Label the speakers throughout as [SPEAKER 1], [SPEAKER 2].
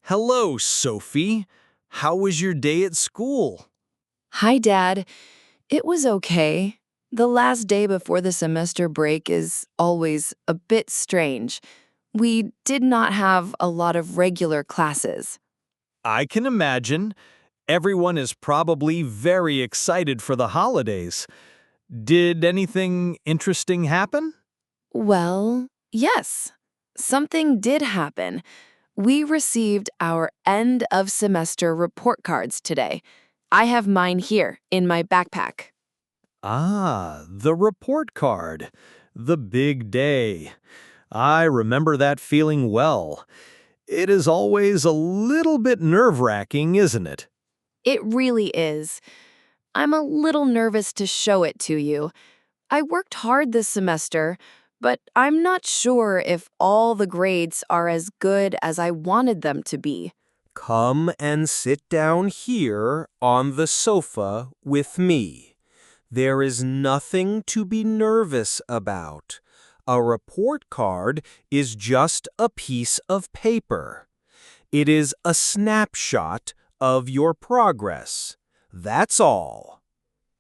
[SPEAKER 1] Hello, Sophie. How was your day at school?
[SPEAKER 2] Hi, Dad. It was okay. The last day before the semester break is always a bit strange. We did not have a lot of regular classes.
[SPEAKER 1] I can imagine. Everyone is probably very excited for the holidays. Did anything interesting happen?
[SPEAKER 2] Well, yes, something did happen. We received our end of semester report cards today. I have mine here in my backpack.
[SPEAKER 1] Ah, the report card. The big day. I remember that feeling well. It is always a little bit nerve-wracking, isn't it?
[SPEAKER 2] It really is. I'm a little nervous to show it to you. I worked hard this semester, but I'm not sure if all the grades are as good as I wanted them to be.
[SPEAKER 3] Come and sit down here on the sofa with me. There is nothing to be nervous about. A report card is just a piece of paper. It is a snapshot of your progress. That's all.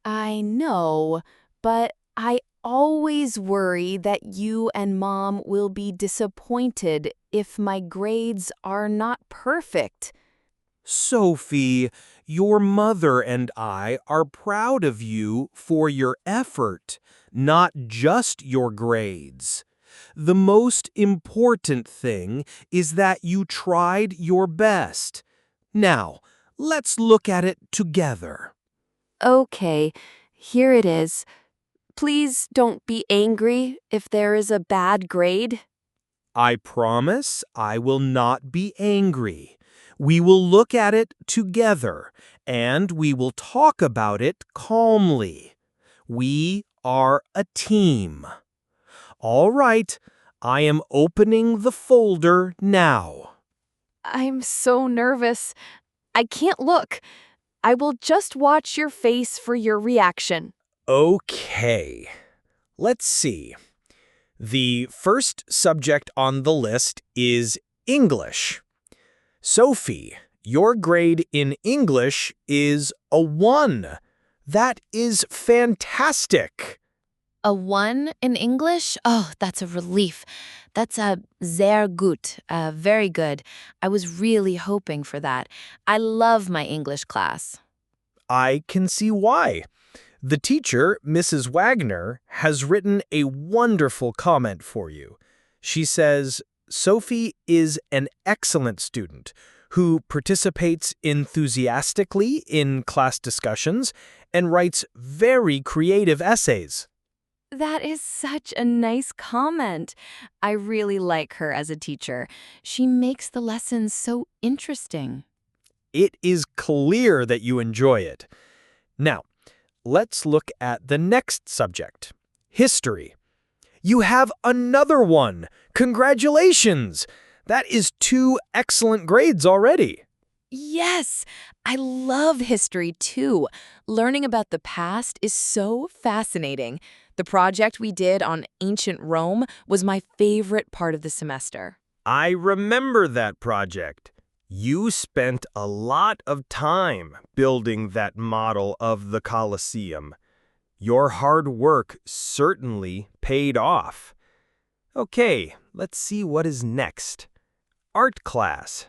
[SPEAKER 2] I know, but I always worry that you and Mom will be disappointed if my grades are not perfect.
[SPEAKER 3] Sophie, your mother and I are proud of you for your effort, not just your grades. The most important thing is that you tried your best. Now, let's look at it together.
[SPEAKER 2] Okay, here it is. Please don't be angry if there is a bad grade.
[SPEAKER 3] I promise I will not be angry. We will look at it together, and we will talk about it calmly. We are a team. All right, I am opening the folder now.
[SPEAKER 2] I'm so nervous. I can't look. I will just watch your face for your reaction.
[SPEAKER 3] Okay, let's see. The first subject on the list is English. Sophie, your grade in English is a 1. That is fantastic.
[SPEAKER 2] A 1 in English? Oh, that's a relief. That's a sehr gut, very good. I was really hoping for that. I love my English class.
[SPEAKER 3] I can see why. The teacher, Mrs. Wagner, has written a wonderful comment for you. She says, Sophie is an excellent student who participates enthusiastically in class discussions and writes very creative essays.
[SPEAKER 2] That is such a nice comment. I really like her as a teacher. She makes the lessons so interesting.
[SPEAKER 3] It is clear that you enjoy it. Now, let's look at the next subject, history. You have another one. Congratulations! That is 2 excellent grades already.
[SPEAKER 2] Yes, I love history too. Learning about the past is so fascinating. The project we did on ancient Rome was my favorite part of the semester.
[SPEAKER 3] I remember that project. You spent a lot of time building that model of the Colosseum. Your hard work certainly paid off. Okay, let's see what is next. Art class.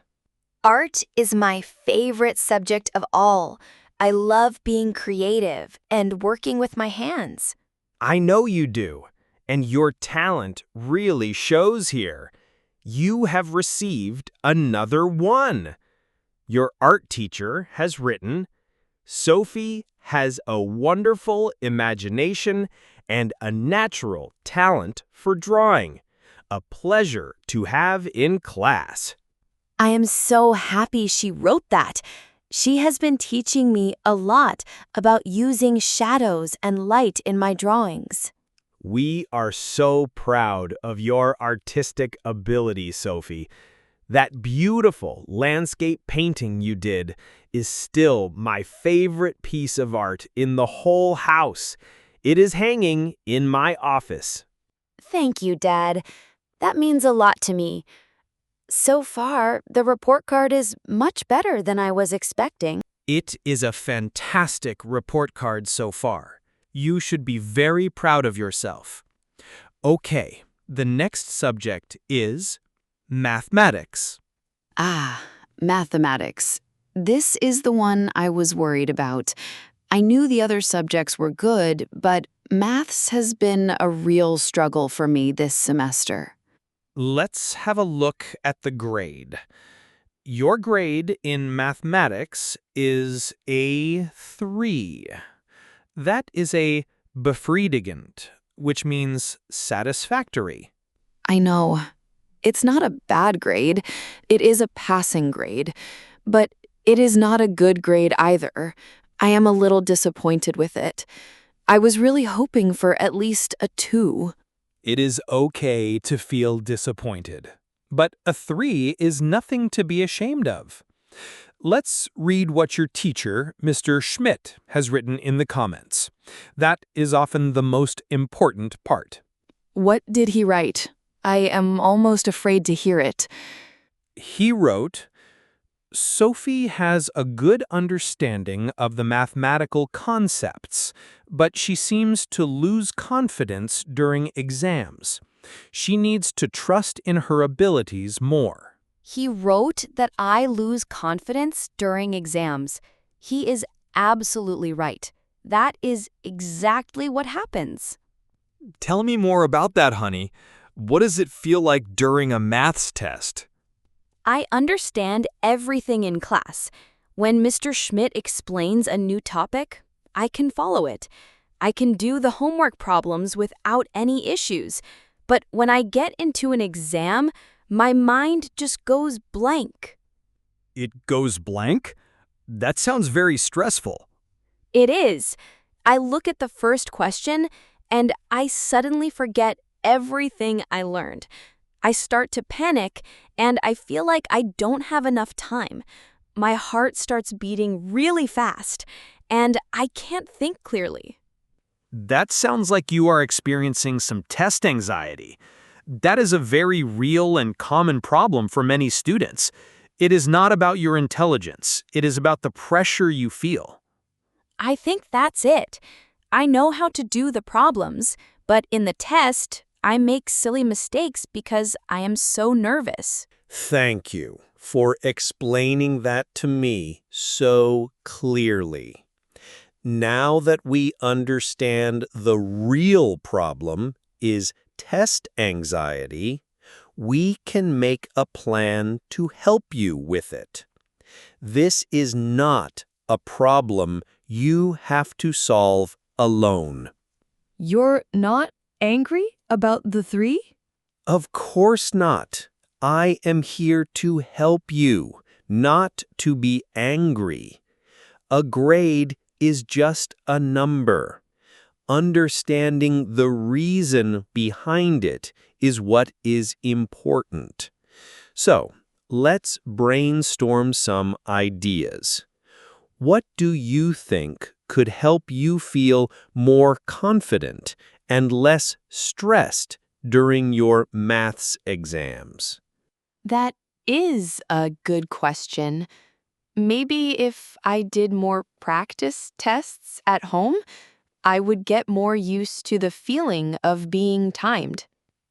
[SPEAKER 4] Art is my favorite subject of all. I love being creative and working with my hands.
[SPEAKER 3] I know you do, and your talent really shows here. You have received another 1. Your art teacher has written, Sophie has a wonderful imagination and a natural talent for drawing. A pleasure to have in class.
[SPEAKER 4] I am so happy she wrote that. She has been teaching me a lot about using shadows and light in my drawings.
[SPEAKER 3] We are so proud of your artistic ability, Sophie. That beautiful landscape painting you did is still my favorite piece of art in the whole house. It is hanging in my office.
[SPEAKER 4] Thank you, Dad. That means a lot to me. So far, the report card is much better than I was expecting.
[SPEAKER 3] It is a fantastic report card so far. You should be very proud of yourself. Okay, the next subject is mathematics.
[SPEAKER 2] Ah, mathematics. This is the one I was worried about. I knew the other subjects were good, but maths has been a real struggle for me this semester.
[SPEAKER 3] Let's have a look at the grade. Your grade in mathematics is a 3. That is a befriedigend, which means satisfactory.
[SPEAKER 2] I know. It's not a bad grade. It is a passing grade. But it is not a good grade either. I am a little disappointed with it. I was really hoping for at least a 2.
[SPEAKER 3] It is okay to feel disappointed, but a 3 is nothing to be ashamed of. Let's read what your teacher, Mr. Schmidt, has written in the comments. That is often the most important part.
[SPEAKER 2] What did he write? I am almost afraid to hear it.
[SPEAKER 3] He wrote, Sophie has a good understanding of the mathematical concepts, but she seems to lose confidence during exams. She needs to trust in her abilities more.
[SPEAKER 4] He wrote that I lose confidence during exams. He is absolutely right. That is exactly what happens.
[SPEAKER 5] Tell me more about that, honey. What does it feel like during a maths test?
[SPEAKER 4] I understand everything in class. When Mr. Schmidt explains a new topic, I can follow it. I can do the homework problems without any issues. But when I get into an exam, my mind just goes blank.
[SPEAKER 5] It goes blank? That sounds very stressful.
[SPEAKER 4] It is. I look at the first question, and I suddenly forget everything I learned. I start to panic, and I feel like I don't have enough time. My heart starts beating really fast, and I can't think clearly.
[SPEAKER 3] That sounds like you are experiencing some test anxiety. That is a very real and common problem for many students. It is not about your intelligence. It is about the pressure you feel.
[SPEAKER 4] I think that's it. I know how to do the problems, but in the test, I make silly mistakes because I am so nervous.
[SPEAKER 1] Thank you for explaining that to me so clearly. Now that we understand the real problem is test anxiety, we can make a plan to help you with it. This is not a problem you have to solve alone.
[SPEAKER 2] You're not angry about the 3?
[SPEAKER 1] Of course not. I am here to help you, not to be angry. A grade is just a number. Understanding the reason behind it is what is important. So, let's brainstorm some ideas. What do you think could help you feel more confident and less stressed during your maths exams?
[SPEAKER 2] That is a good question. Maybe if I did more practice tests at home, I would get more used to the feeling of being timed.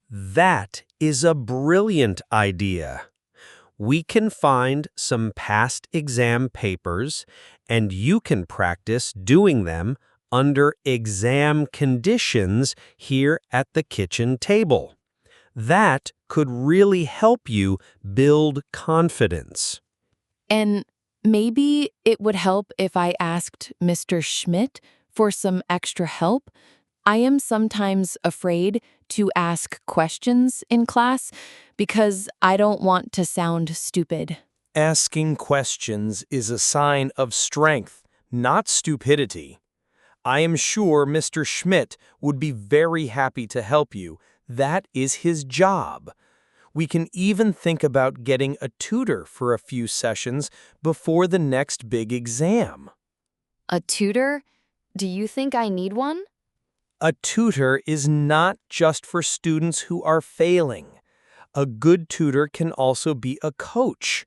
[SPEAKER 1] That is a brilliant idea. We can find some past exam papers, and you can practice doing them under exam conditions here at the kitchen table. That could really help you build confidence.
[SPEAKER 2] And maybe it would help if I asked Mr. Schmidt for some extra help. I am sometimes afraid to ask questions in class because I don't want to sound stupid.
[SPEAKER 3] Asking questions is a sign of strength, not stupidity. I am sure Mr. Schmidt would be very happy to help you. That is his job. We can even think about getting a tutor for a few sessions before the next big exam.
[SPEAKER 4] A tutor? Do you think I need one?
[SPEAKER 3] A tutor is not just for students who are failing. A good tutor can also be a coach.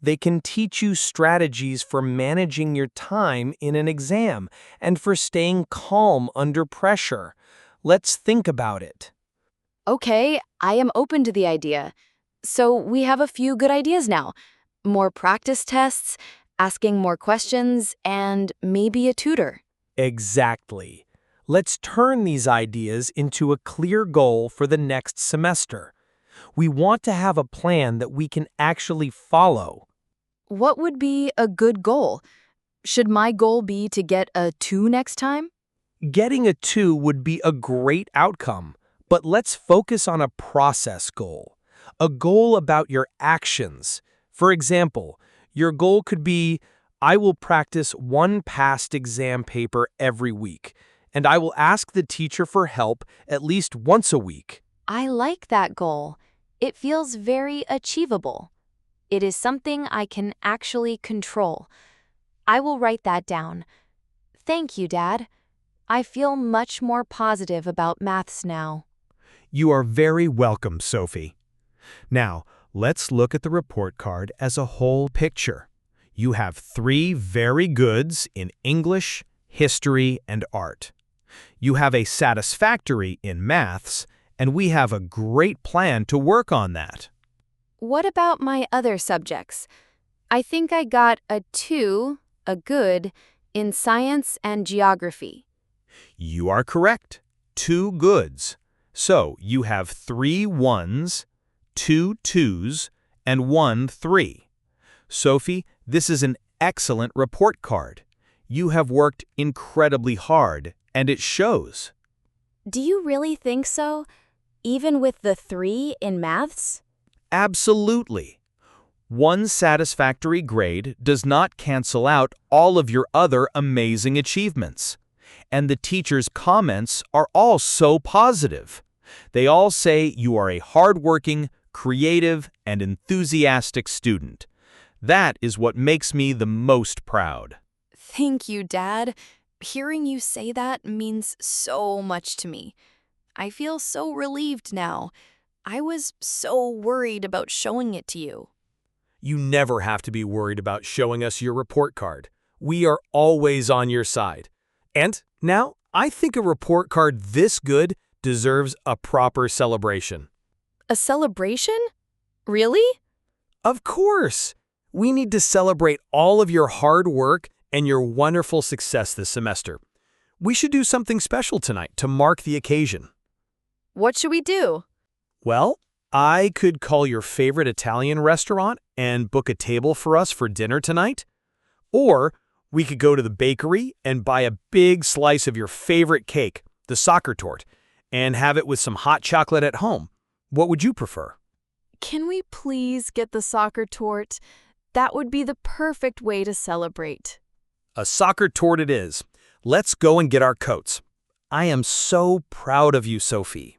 [SPEAKER 3] They can teach you strategies for managing your time in an exam and for staying calm under pressure. Let's think about it.
[SPEAKER 2] Okay, I am open to the idea. So we have a few good ideas now. More practice tests, asking more questions, and maybe a tutor.
[SPEAKER 3] Exactly. Let's turn these ideas into a clear goal for the next semester. We want to have a plan that we can actually follow.
[SPEAKER 2] What would be a good goal? Should my goal be to get a 2 next time?
[SPEAKER 3] Getting a 2 would be a great outcome, but let's focus on a process goal. A goal about your actions. For example, your goal could be, I will practice one past exam paper every week, and I will ask the teacher for help at least once a week.
[SPEAKER 4] I like that goal. It feels very achievable. It is something I can actually control. I will write that down. Thank you, Dad. I feel much more positive about maths now.
[SPEAKER 3] You are very welcome, Sophie. Now, let's look at the report card as a whole picture. You have 3 very goods in English, history, and art. You have a satisfactory in maths, and we have a great plan to work on that.
[SPEAKER 4] What about my other subjects? I think I got a 2, a good, in science and geography.
[SPEAKER 3] You are correct. 2 goods. So you have 3 1s, 2 2s, and 1 3. Sophie, this is an excellent report card. You have worked incredibly hard, and it shows.
[SPEAKER 4] Do you really think so? Even with the 3 in maths?
[SPEAKER 3] Absolutely. One satisfactory grade does not cancel out all of your other amazing achievements. And the teacher's comments are all so positive. They all say you are a hardworking, creative, and enthusiastic student. That is what makes me the most proud.
[SPEAKER 2] Thank you, Dad. Hearing you say that means so much to me. I feel so relieved now. I was so worried about showing it to you.
[SPEAKER 3] You never have to be worried about showing us your report card. We are always on your side. And now, I think a report card this good deserves a proper celebration.
[SPEAKER 2] A celebration? Really?
[SPEAKER 3] Of course! We need to celebrate all of your hard work and your wonderful success this semester. We should do something special tonight to mark the occasion.
[SPEAKER 2] What should we do?
[SPEAKER 3] Well, I could call your favorite Italian restaurant and book a table for us for dinner tonight. Or we could go to the bakery and buy a big slice of your favorite cake, the soccer tort, and have it with some hot chocolate at home. What would you prefer?
[SPEAKER 2] Can we please get the soccer tort? That would be the perfect way to celebrate.
[SPEAKER 3] A soccer tort it is. Let's go and get our coats. I am so proud of you, Sophie.